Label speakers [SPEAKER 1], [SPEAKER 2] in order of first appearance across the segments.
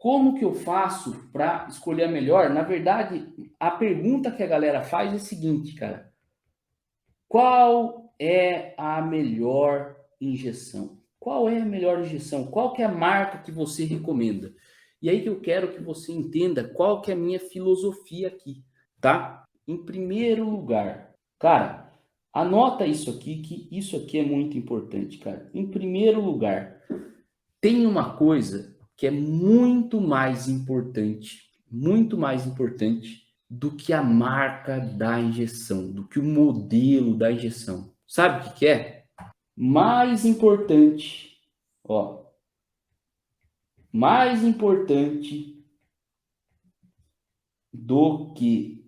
[SPEAKER 1] Como que eu faço para escolher a melhor? Na verdade, a pergunta que a galera faz é a seguinte, cara. Qual é a melhor injeção? Qual é a melhor injeção? Qual que é a marca que você recomenda? E aí que eu quero que você entenda qual que é a minha filosofia aqui, tá? Em primeiro lugar, cara, anota isso aqui, que isso aqui é muito importante, cara. Em primeiro lugar, tem uma coisa que é muito mais importante do que a marca da injeção, do que o modelo da injeção. Sabe o que é? Mais importante, ó, mais importante do que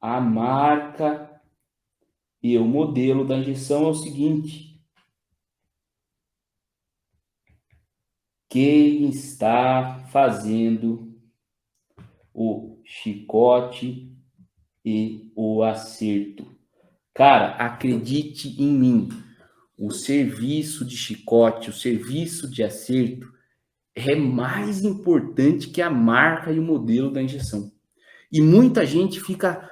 [SPEAKER 1] a marca e o modelo da injeção é o seguinte: quem está fazendo o chicote e o acerto. Cara, acredite em mim, o serviço de chicote, o serviço de acerto é mais importante que a marca e o modelo da injeção. E muita gente fica,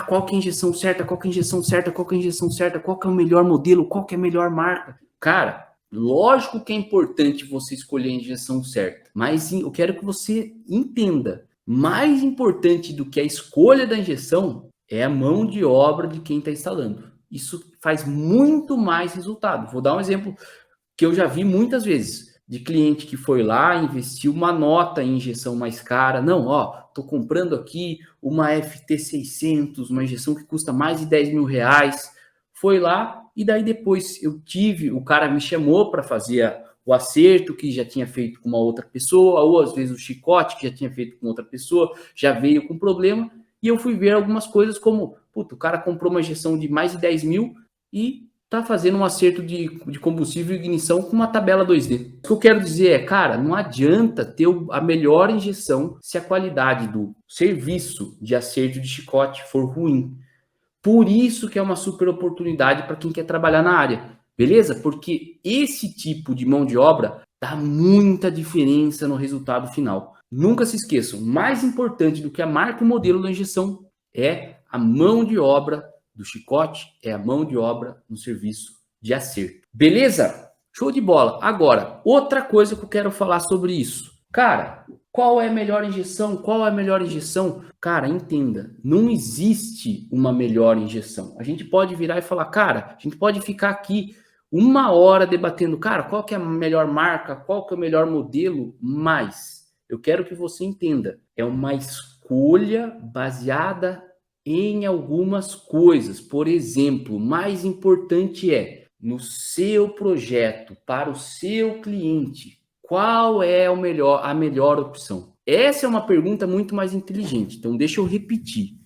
[SPEAKER 1] qual que é a injeção certa, qual que é a injeção certa, qual que é a injeção certa, qual que é o melhor modelo, qual que é a melhor marca. Cara, lógico que é importante você escolher a injeção certa, mas eu quero que você entenda, mais importante do que a escolha da injeção é a mão de obra de quem está instalando. Isso faz muito mais resultado. Vou dar um exemplo que eu já vi muitas vezes de cliente que foi lá, investiu uma nota em injeção mais cara. Não, ó, tô comprando aqui uma FT600, uma injeção que custa mais de 10 mil reais. Foi lá e daí depois o cara me chamou para fazer o acerto que já tinha feito com uma outra pessoa, ou às vezes o chicote que já tinha feito com outra pessoa, já veio com problema. E eu fui ver algumas coisas como, puto, o cara comprou uma injeção de mais de 10 mil e tá fazendo um acerto de combustível e ignição com uma tabela 2D. O que eu quero dizer é, cara, não adianta ter a melhor injeção se a qualidade do serviço de acerto de chicote for ruim. Por isso que é uma super oportunidade para quem quer trabalhar na área, beleza? Porque esse tipo de mão de obra dá muita diferença no resultado final. Nunca se esqueçam, mais importante do que a marca e o modelo da injeção é a mão de obra do chicote, é a mão de obra no serviço de acerto. Beleza? Show de bola. Agora, outra coisa que eu quero falar sobre isso. Cara, qual é a melhor injeção? Qual é a melhor injeção? Cara, entenda, não existe uma melhor injeção. A gente pode virar e falar, cara, a gente pode ficar aqui uma hora debatendo, cara, qual que é a melhor marca, qual que é o melhor modelo, mas eu quero que você entenda, é uma escolha baseada em algumas coisas. Por exemplo, mais importante é, no seu projeto, para o seu cliente, qual é a melhor opção? Essa é uma pergunta muito mais inteligente. Então, deixa eu repetir,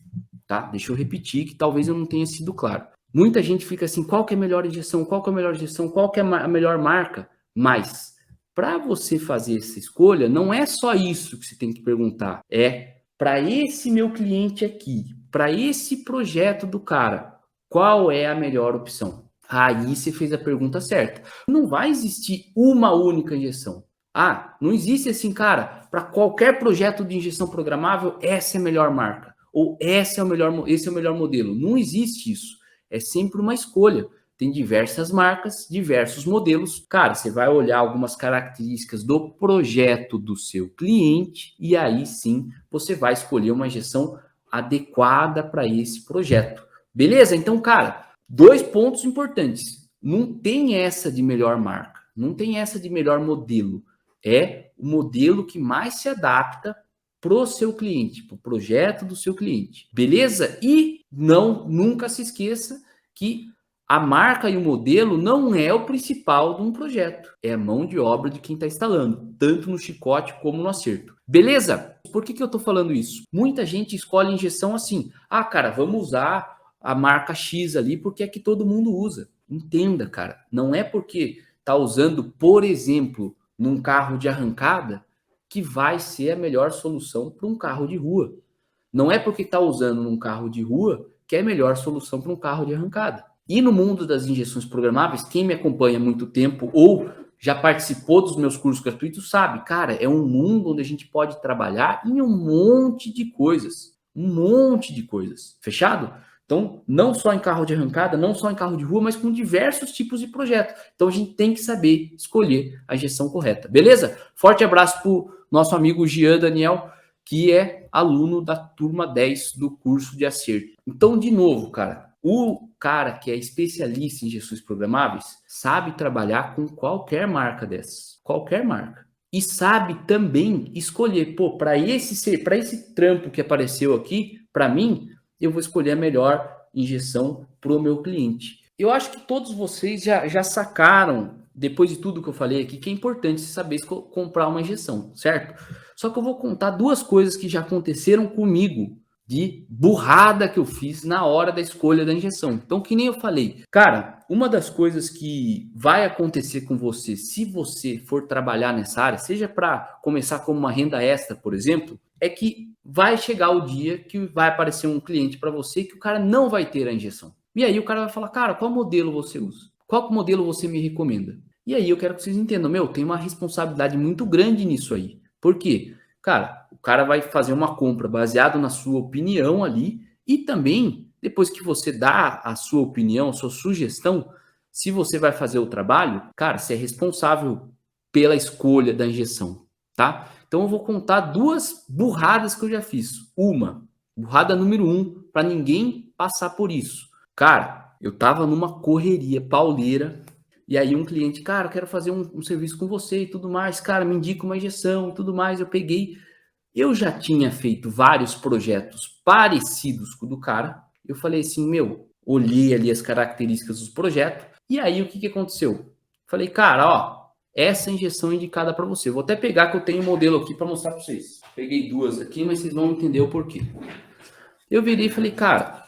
[SPEAKER 1] tá? Deixa eu repetir, que talvez eu não tenha sido claro. Muita gente fica assim, qual que é a melhor injeção? Qual que é a melhor injeção? Qual que é a melhor marca? Mas, para você fazer essa escolha, não é só isso que você tem que perguntar. É, para esse meu cliente aqui, para esse projeto do cara, qual é a melhor opção? Aí você fez a pergunta certa. Não vai existir uma única injeção. Não existe assim, cara, para qualquer projeto de injeção programável, essa é a melhor marca. Ou esse é o melhor modelo. Não existe isso. É sempre uma escolha. Tem diversas marcas, diversos modelos. Cara, você vai olhar algumas características do projeto do seu cliente e aí sim você vai escolher uma injeção adequada para esse projeto. Beleza? Então, cara, 2 pontos importantes. Não tem essa de melhor marca, não tem essa de melhor modelo. É o modelo que mais se adapta pro seu cliente, pro projeto do seu cliente. Beleza? E nunca se esqueça que a marca e o modelo não é o principal de um projeto. É a mão de obra de quem está instalando, tanto no chicote como no acerto. Beleza? Por que eu estou falando isso? Muita gente escolhe injeção assim. Cara, vamos usar a marca X ali porque é que todo mundo usa. Entenda, cara. Não é porque está usando, por exemplo, num carro de arrancada que vai ser a melhor solução para um carro de rua. Não é porque está usando num carro de rua que é a melhor solução para um carro de arrancada. E no mundo das injeções programáveis, quem me acompanha há muito tempo ou já participou dos meus cursos gratuitos sabe, cara, é um mundo onde a gente pode trabalhar em um monte de coisas. Um monte de coisas. Fechado? Então, não só em carro de arrancada, não só em carro de rua, mas com diversos tipos de projetos. Então, a gente tem que saber escolher a injeção correta. Beleza? Forte abraço para o nosso amigo Gian Daniel, que é aluno da turma 10 do curso de acerto. Então, de novo, cara, o cara que é especialista em injeções programáveis sabe trabalhar com qualquer marca dessas. Qualquer marca. E sabe também escolher, pô, para esse trampo que apareceu aqui, para mim, eu vou escolher a melhor injeção para o meu cliente. Eu acho que todos vocês já sacaram, depois de tudo que eu falei aqui, que é importante saber comprar uma injeção, certo? Só que eu vou contar duas coisas que já aconteceram comigo, de burrada que eu fiz na hora da escolha da injeção. Então, que nem eu falei, cara, uma das coisas que vai acontecer com você se você for trabalhar nessa área, seja para começar como uma renda extra, por exemplo, é que vai chegar o dia que vai aparecer um cliente para você que o cara não vai ter a injeção. E aí o cara vai falar, cara, qual modelo você usa? Qual modelo você me recomenda? E aí eu quero que vocês entendam, tem uma responsabilidade muito grande nisso aí. Por quê? Cara, o cara vai fazer uma compra baseado na sua opinião ali e também, depois que você dá a sua opinião, a sua sugestão, se você vai fazer o trabalho, cara, você é responsável pela escolha da injeção, tá? Então eu vou contar duas burradas que eu já fiz. Uma, burrada número 1, para ninguém passar por isso. Cara, eu tava numa correria pauleira e aí um cliente, cara, eu quero fazer um serviço com você e tudo mais, cara, me indica uma injeção e tudo mais. Eu já tinha feito vários projetos parecidos com o do cara. Eu falei assim, olhei ali as características dos projetos e aí o que aconteceu? Falei, cara, ó, essa injeção é indicada para você. Vou até pegar que eu tenho um modelo aqui para mostrar para vocês. Peguei duas aqui, mas vocês vão entender o porquê. Eu virei e falei, cara,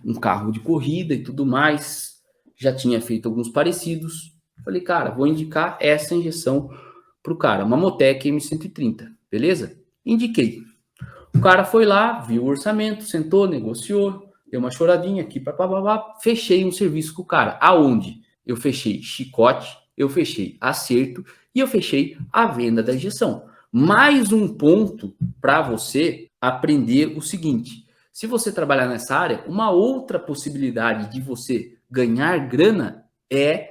[SPEAKER 1] um carro de corrida e tudo mais, já tinha feito alguns parecidos. Falei, cara, vou indicar essa injeção pro cara, uma Motec M130, beleza? Indiquei. O cara foi lá, viu o orçamento, sentou, negociou, deu uma choradinha aqui, papapá, fechei um serviço com o cara. Aonde? Eu fechei chicote, eu fechei acerto e eu fechei a venda da injeção. Mais um ponto para você aprender o seguinte: se você trabalhar nessa área, uma outra possibilidade de você ganhar grana é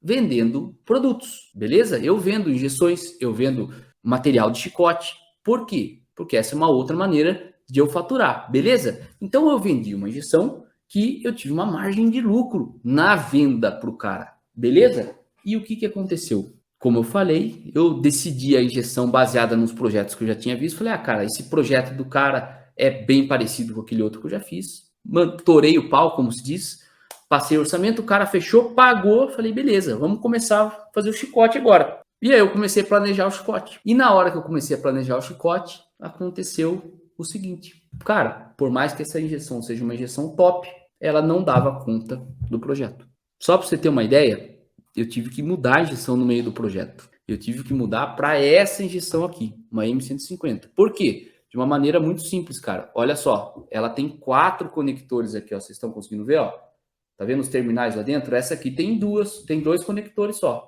[SPEAKER 1] vendendo produtos, beleza? Eu vendo injeções, eu vendo material de chicote. Por quê? Porque essa é uma outra maneira de eu faturar, beleza? Então eu vendi uma injeção que eu tive uma margem de lucro na venda para o cara, beleza? E o que aconteceu? Como eu falei, eu decidi a injeção baseada nos projetos que eu já tinha visto. Falei, cara, esse projeto do cara é bem parecido com aquele outro que eu já fiz. Torei o pau, como se diz. Passei o orçamento, o cara fechou, pagou. Falei, beleza, vamos começar a fazer o chicote agora. E aí eu comecei a planejar o chicote. E na hora que eu comecei a planejar o chicote, aconteceu o seguinte. Cara, por mais que essa injeção seja uma injeção top, ela não dava conta do projeto. Só para você ter uma ideia, eu tive que mudar a injeção no meio do projeto. Eu tive que mudar para essa injeção aqui, uma M150. Por quê? De uma maneira muito simples, cara. Olha só, ela tem 4 conectores aqui, ó. Vocês estão conseguindo ver, ó? Tá vendo os terminais lá dentro? Essa aqui tem 2 conectores só.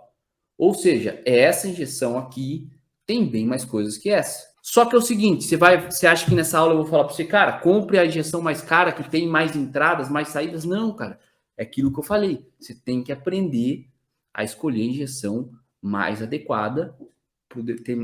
[SPEAKER 1] Ou seja, essa injeção aqui tem bem mais coisas que essa. Só que é o seguinte, você acha que nessa aula eu vou falar para você, cara, compre a injeção mais cara, que tem mais entradas, mais saídas? Não, cara. É aquilo que eu falei. Você tem que aprender a escolher a injeção mais adequada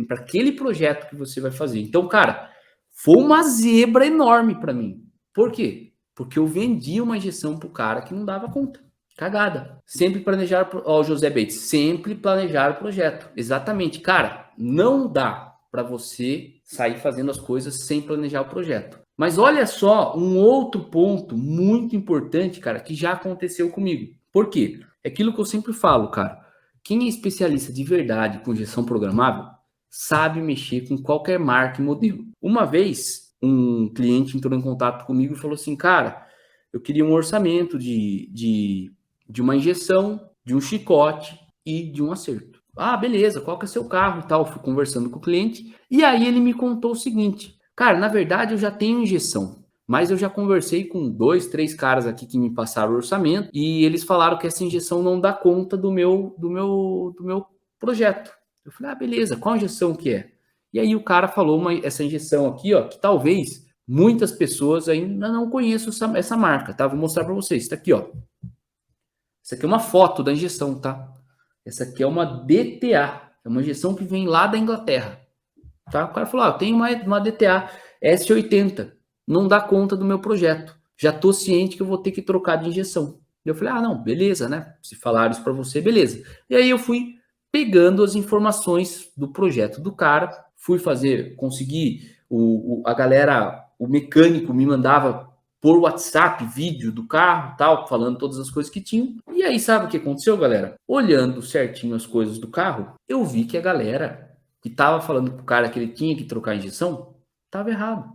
[SPEAKER 1] para aquele projeto que você vai fazer. Então, cara, foi uma zebra enorme para mim. Por quê? Porque eu vendi uma injeção pro cara que não dava conta. Cagada. Sempre planejar, ó, José Bates, sempre planejar o projeto. Exatamente. Cara, não dá para você sair fazendo as coisas sem planejar o projeto. Mas olha só, um outro ponto muito importante, cara, que já aconteceu comigo. Por quê? É aquilo que eu sempre falo, cara. Quem é especialista de verdade com injeção programável sabe mexer com qualquer marca e modelo. Uma vez, um cliente entrou em contato comigo e falou assim, cara, eu queria um orçamento de uma injeção, de um chicote e de um acerto. Ah, beleza, qual que é seu carro e tal? Fui conversando com o cliente e aí ele me contou o seguinte, cara, na verdade eu já tenho injeção, Mas eu já conversei com 2, 3 caras aqui que me passaram o orçamento e eles falaram que essa injeção não dá conta do meu projeto. Eu falei, beleza, qual injeção que é? E aí o cara falou essa injeção aqui, ó, que talvez muitas pessoas ainda não conheçam essa marca, tá? Vou mostrar para vocês, tá aqui, ó. Essa aqui é uma foto da injeção, tá? Essa aqui é uma DTA, é uma injeção que vem lá da Inglaterra, tá? O cara falou, eu tenho uma DTA S80, não dá conta do meu projeto, já tô ciente que eu vou ter que trocar de injeção. Eu falei, não, beleza, né? Se falaram isso para você, beleza. E aí eu fui pegando as informações do projeto do cara, fui consegui, a galera, o mecânico me mandava por WhatsApp vídeo do carro, tal, falando todas as coisas que tinham. E aí, sabe o que aconteceu, galera? Olhando certinho as coisas do carro, eu vi que a galera que tava falando pro cara que ele tinha que trocar a injeção, tava errado.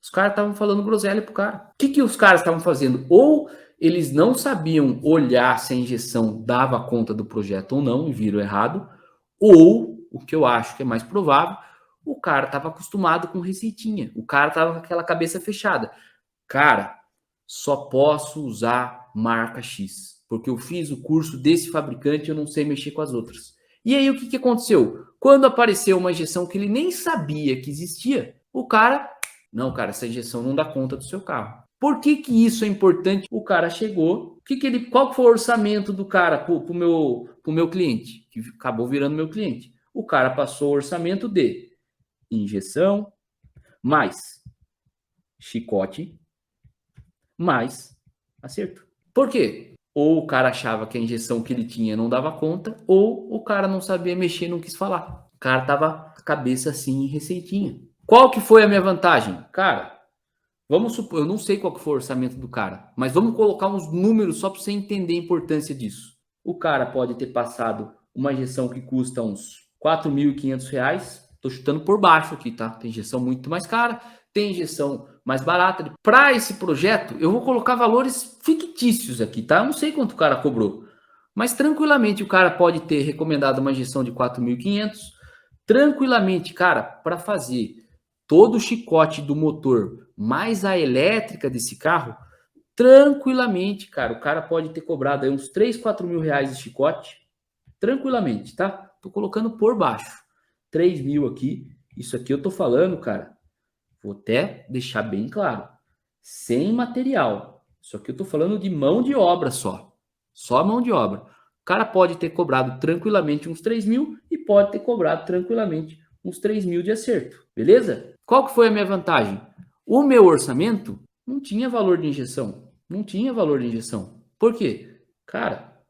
[SPEAKER 1] Os caras estavam falando groselha pro cara. O que os caras estavam fazendo? Ou eles não sabiam olhar se a injeção dava conta do projeto ou não e viram errado, ou, o que eu acho que é mais provável, o cara estava acostumado com receitinha. O cara estava com aquela cabeça fechada. Cara, só posso usar marca X, porque eu fiz o curso desse fabricante e eu não sei mexer com as outras. E aí o que aconteceu? Quando apareceu uma injeção que ele nem sabia que existia, o cara, não, cara, essa injeção não dá conta do seu carro. Por que isso é importante? O cara chegou, qual foi o orçamento do cara pro meu cliente, que acabou virando meu cliente? O cara passou o orçamento de injeção mais chicote mais acerto. Por quê? Ou o cara achava que a injeção que ele tinha não dava conta, ou o cara não sabia mexer e não quis falar. O cara tava com a cabeça assim em receitinha. Qual que foi a minha vantagem? Cara, vamos supor, eu não sei qual que foi o orçamento do cara, mas vamos colocar uns números só para você entender a importância disso. O cara pode ter passado uma injeção que custa uns R$4.500. Tô chutando por baixo aqui, tá? Tem injeção muito mais cara, tem injeção mais barata. Para esse projeto, eu vou colocar valores fictícios aqui, tá? Eu não sei quanto o cara cobrou, mas tranquilamente o cara pode ter recomendado uma injeção de 4.500. Tranquilamente, cara, para fazer todo o chicote do motor mais a elétrica desse carro, tranquilamente, cara, o cara pode ter cobrado aí uns 3, 4 mil reais de chicote, tranquilamente, tá? Tô colocando por baixo, 3 mil aqui, isso aqui eu tô falando, cara, vou até deixar bem claro, sem material, isso aqui eu tô falando de mão de obra só mão de obra. O cara pode ter cobrado tranquilamente uns 3 mil e pode ter cobrado tranquilamente uns 3 mil de acerto, beleza? Qual que foi a minha vantagem? O meu orçamento não tinha valor de injeção, não tinha valor de injeção. Por quê? Cara,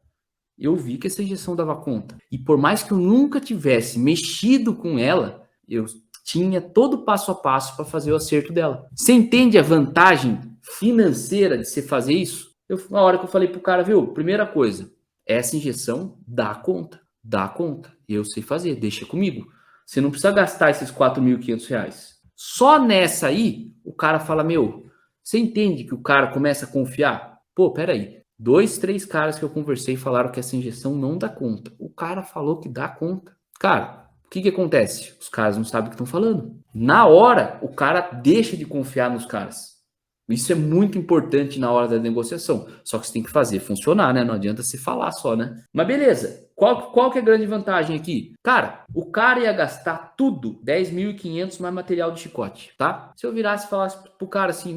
[SPEAKER 1] eu vi que essa injeção dava conta. E por mais que eu nunca tivesse mexido com ela, eu tinha todo o passo a passo para fazer o acerto dela. Você entende a vantagem financeira de você fazer isso? Na hora que eu falei pro cara, viu, primeira coisa, essa injeção dá conta, eu sei fazer, deixa comigo. Você não precisa gastar esses R$4.500. Só nessa aí, o cara fala, você entende que o cara começa a confiar? Pô, peraí, 2, 3 caras que eu conversei falaram que essa injeção não dá conta. O cara falou que dá conta. Cara, o que acontece? Os caras não sabem o que estão falando. Na hora, o cara deixa de confiar nos caras. Isso é muito importante na hora da negociação. Só que você tem que fazer funcionar, né? Não adianta você falar só, né? Mas beleza. Qual que é a grande vantagem aqui? Cara, o cara ia gastar tudo, 10.500 mais material de chicote, tá? Se eu virasse e falasse pro cara assim,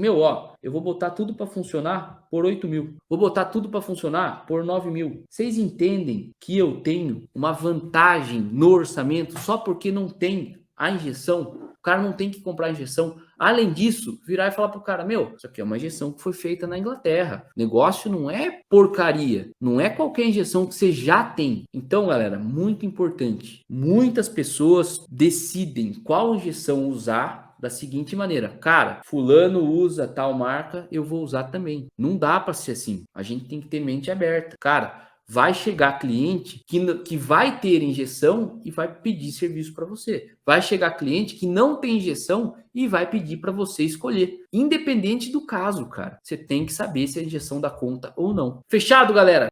[SPEAKER 1] eu vou botar tudo para funcionar por 8 mil. Vou botar tudo para funcionar por 9 mil. Vocês entendem que eu tenho uma vantagem no orçamento só porque não tem a injeção? O cara não tem que comprar a injeção. Além disso, virar e falar pro cara, isso aqui é uma injeção que foi feita na Inglaterra. O negócio não é porcaria. Não é qualquer injeção que você já tem. Então, galera, muito importante. Muitas pessoas decidem qual injeção usar da seguinte maneira. Cara, fulano usa tal marca, eu vou usar também. Não dá para ser assim. A gente tem que ter mente aberta. Cara, vai chegar cliente que vai ter injeção e vai pedir serviço para você. Vai chegar cliente que não tem injeção e vai pedir para você escolher. Independente do caso, cara. Você tem que saber se a injeção dá conta ou não. Fechado, galera?